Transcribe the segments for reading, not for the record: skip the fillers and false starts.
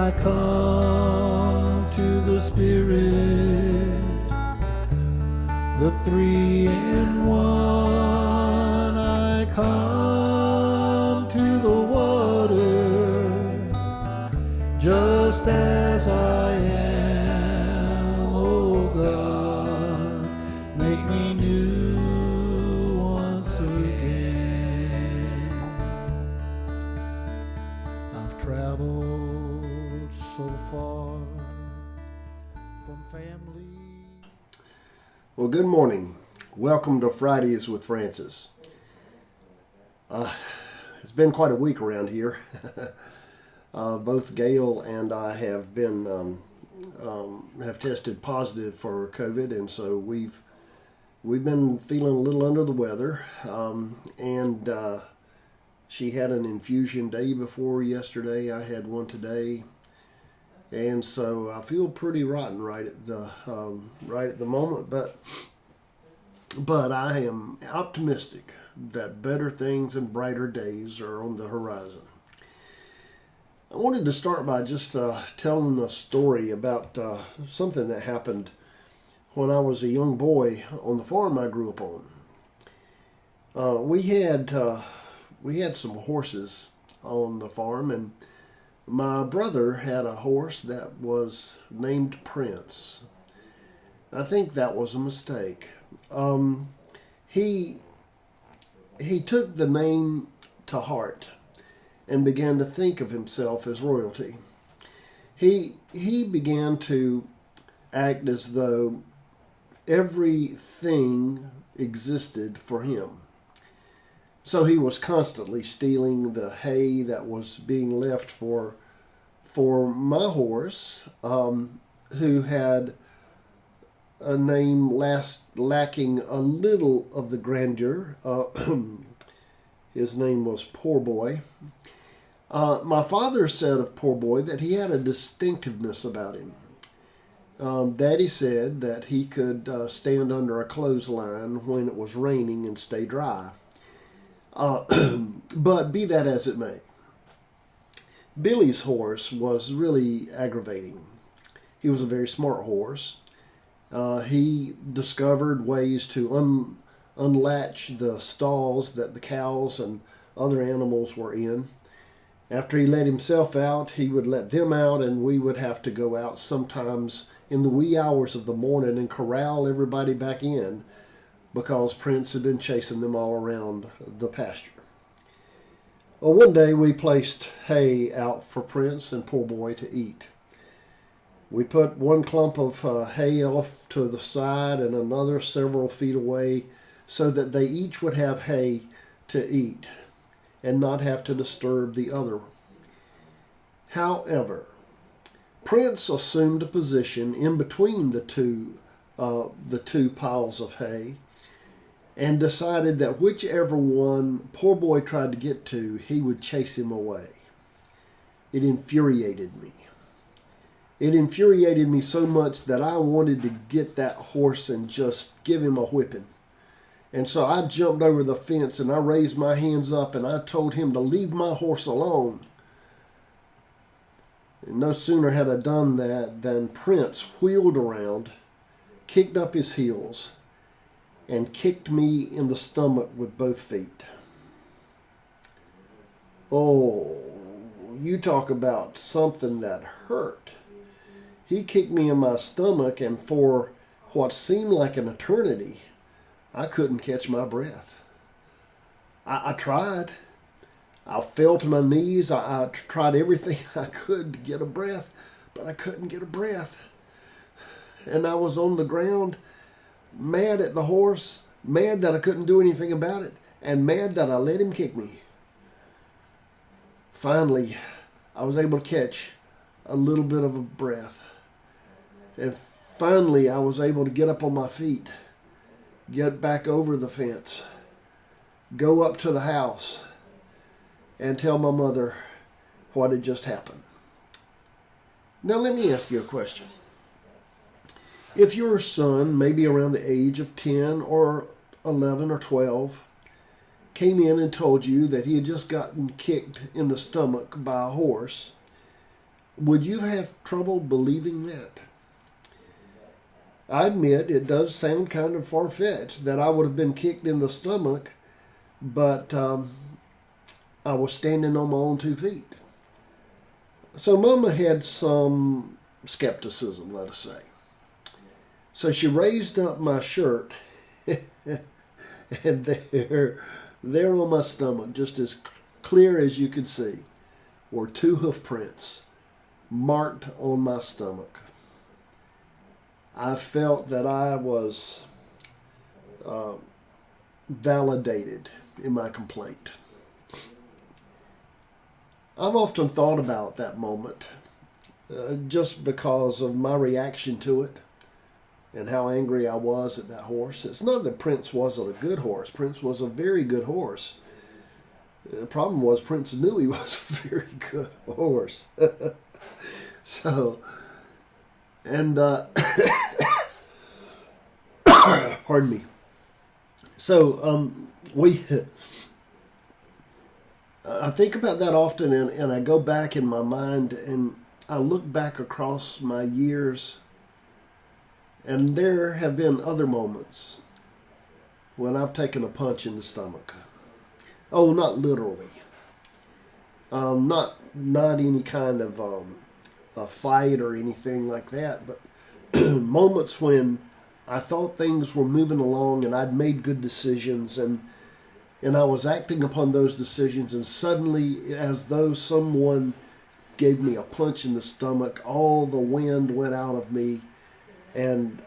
I come to the Spirit, the three in one. I come to the water, just as I am, oh God, make me new once again. I've traveled so far from family. Well, good morning. Welcome to Fridays with Francis. It's been quite a week around here. Both Gail and I have been have tested positive for COVID, and so we've been feeling a little under the weather. And she had an infusion day before yesterday. I had one today. And so I feel pretty rotten right at the moment, but I am optimistic that better things and brighter days are on the horizon. I wanted to start by just telling a story about something that happened when I was a young boy on the farm I grew up on. We had some horses on the farm, and my brother had a horse that was named Prince. I think that was a mistake. He took the name to heart and began to think of himself as royalty. He began to act as though everything existed for him. So he was constantly stealing the hay that was being left for my horse, who had a name lacking a little of the grandeur. His name was Poor Boy. My father said of Poor Boy that he had a distinctiveness about him. Daddy said that he could stand under a clothesline when it was raining and stay dry. But be that as it may, Billy's horse was really aggravating. He was a very smart horse. He discovered ways to unlatch the stalls that the cows and other animals were in. After he let himself out, he would let them out, and we would have to go out sometimes in the wee hours of the morning and corral everybody back in, because Prince had been chasing them all around the pasture. Well, one day we placed hay out for Prince and Poor Boy to eat. We put one clump of hay off to the side and another several feet away so that they each would have hay to eat and not have to disturb the other. However, Prince assumed a position in between the two piles of hay, and decided that whichever one Poor Boy tried to get to, he would chase him away. It infuriated me. It infuriated me so much that I wanted to get that horse and just give him a whipping. And so I jumped over the fence and I raised my hands up and I told him to leave my horse alone. And no sooner had I done that than Prince wheeled around, kicked up his heels, and kicked me in the stomach with both feet. Oh, you talk about something that hurt. He kicked me in my stomach, and for what seemed like an eternity, I couldn't catch my breath. I tried. I fell to my knees. I tried everything I could to get a breath, but I couldn't get a breath. And I was on the ground, mad at the horse, mad that I couldn't do anything about it, and mad that I let him kick me. Finally, I was able to catch a little bit of a breath. And finally, I was able to get up on my feet, get back over the fence, go up to the house, and tell my mother what had just happened. Now, let me ask you a question. If your son, maybe around the age of 10 or 11 or 12, came in and told you that he had just gotten kicked in the stomach by a horse, would you have trouble believing that? I admit it does sound kind of far-fetched that I would have been kicked in the stomach, but I was standing on my own 2 feet. So Mama had some skepticism, let us say. So she raised up my shirt, and there on my stomach, just as clear as you could see, were 2 hoof prints marked on my stomach. I felt that I was validated in my complaint. I've often thought about that moment just because of my reaction to it and how angry I was at that horse. It's not that Prince wasn't a good horse. Prince was a very good horse. The problem was Prince knew he was a very good horse. So, and pardon me. So I think about that often, and I go back in my mind and I look back across my years, and there have been other moments when I've taken a punch in the stomach. Oh, not literally. Not any kind of a fight or anything like that, but moments when I thought things were moving along and I'd made good decisions and I was acting upon those decisions, and suddenly, as though someone gave me a punch in the stomach, all the wind went out of me and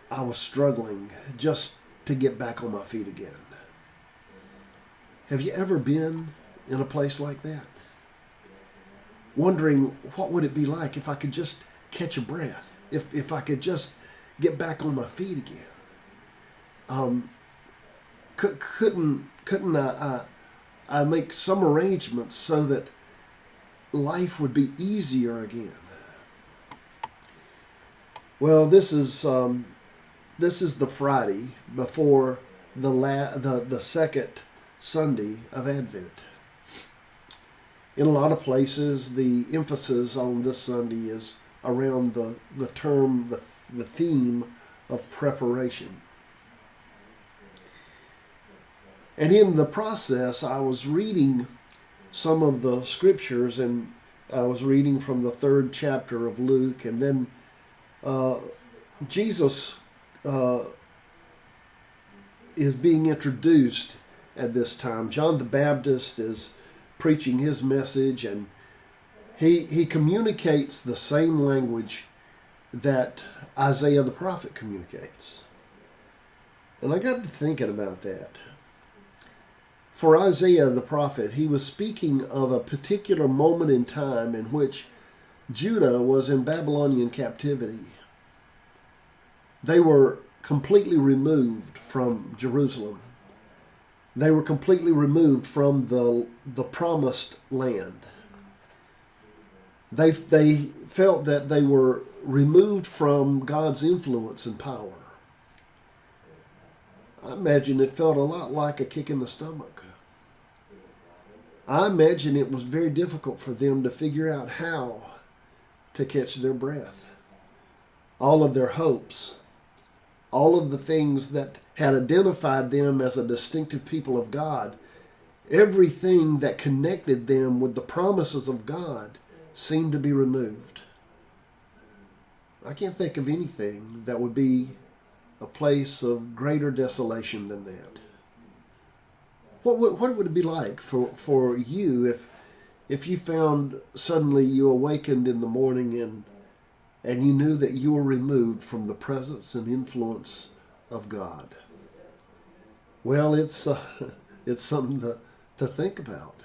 I was struggling just to get back on my feet again. Have you ever been in a place like that? Wondering what would it be like if I could just catch a breath, if I could just get back on my feet again. Couldn't I make some arrangements so that life would be easier again? Well, this is the Friday before the second Sunday of Advent. In a lot of places, the emphasis on this Sunday is around the theme of preparation. And in the process, I was reading some of the scriptures, and I was reading from the 3rd chapter of Luke, and then Jesus is being introduced at this time. John the Baptist is preaching his message, and he communicates the same language that Isaiah the prophet communicates. And I got to thinking about that. For Isaiah the prophet, he was speaking of a particular moment in time in which Judah was in Babylonian captivity. They were completely removed from Jerusalem. They were completely removed from the promised land. They felt that they were removed from God's influence and power. I imagine it felt a lot like a kick in the stomach. I imagine it was very difficult for them to figure out how to catch their breath. All of their hopes, all of the things that had identified them as a distinctive people of God, everything that connected them with the promises of God seemed to be removed. I can't think of anything that would be a place of greater desolation than that. What would it be like for you if you found suddenly you awakened in the morning and you knew that you were removed from the presence and influence of God? Well, it's something to think about.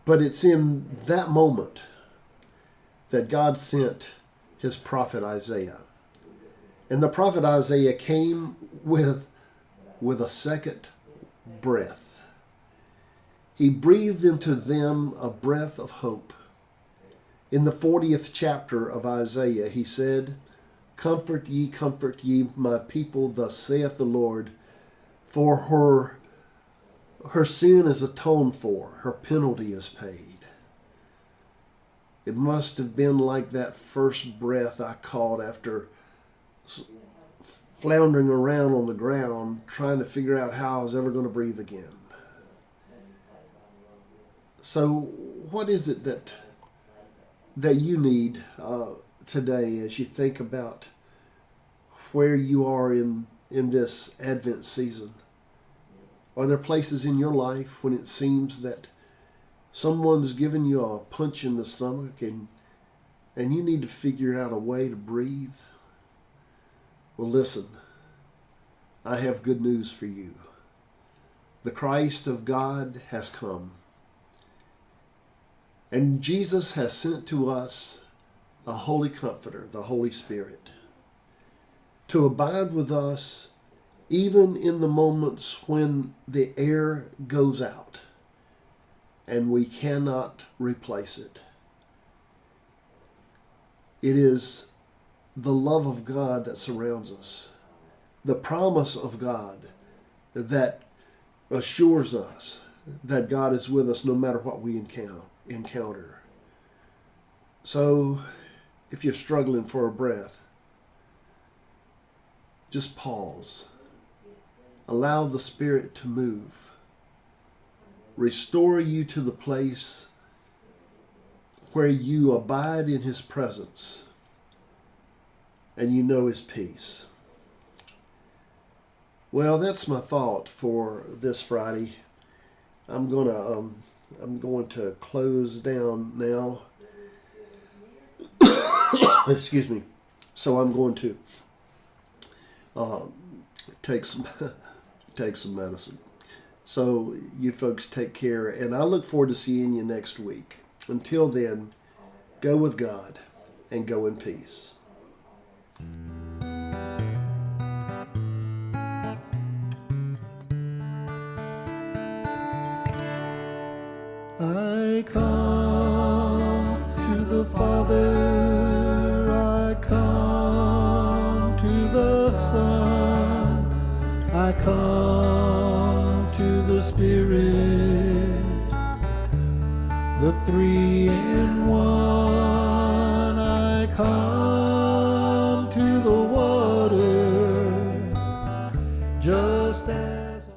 But it's in that moment that God sent his prophet Isaiah. And the prophet Isaiah came with a second breath. He breathed into them a breath of hope. In the 40th chapter of Isaiah, he said, comfort ye, my people, thus saith the Lord, for her sin is atoned for, her penalty is paid. It must have been like that first breath I caught after floundering around on the ground trying to figure out how I was ever going to breathe again. So what is it that you need today as you think about where you are in this Advent season? Are there places in your life when it seems that someone's given you a punch in the stomach and you need to figure out a way to breathe? Well, listen, I have good news for you. The Christ of God has come. And Jesus has sent to us a Holy Comforter, the Holy Spirit, to abide with us even in the moments when the air goes out and we cannot replace it. It is the love of God that surrounds us, the promise of God that assures us that God is with us no matter what we encounter. So, if you're struggling for a breath, just pause. Allow the Spirit to move. Restore you to the place where you abide in His presence and you know His peace. Well, that's my thought for this Friday. I'm going to close down now. Excuse me. So I'm going to take some medicine. So you folks take care, and I look forward to seeing you next week. Until then, go with God and go in peace. I come to the Father, I come to the Son, I come to the Spirit, the three in one.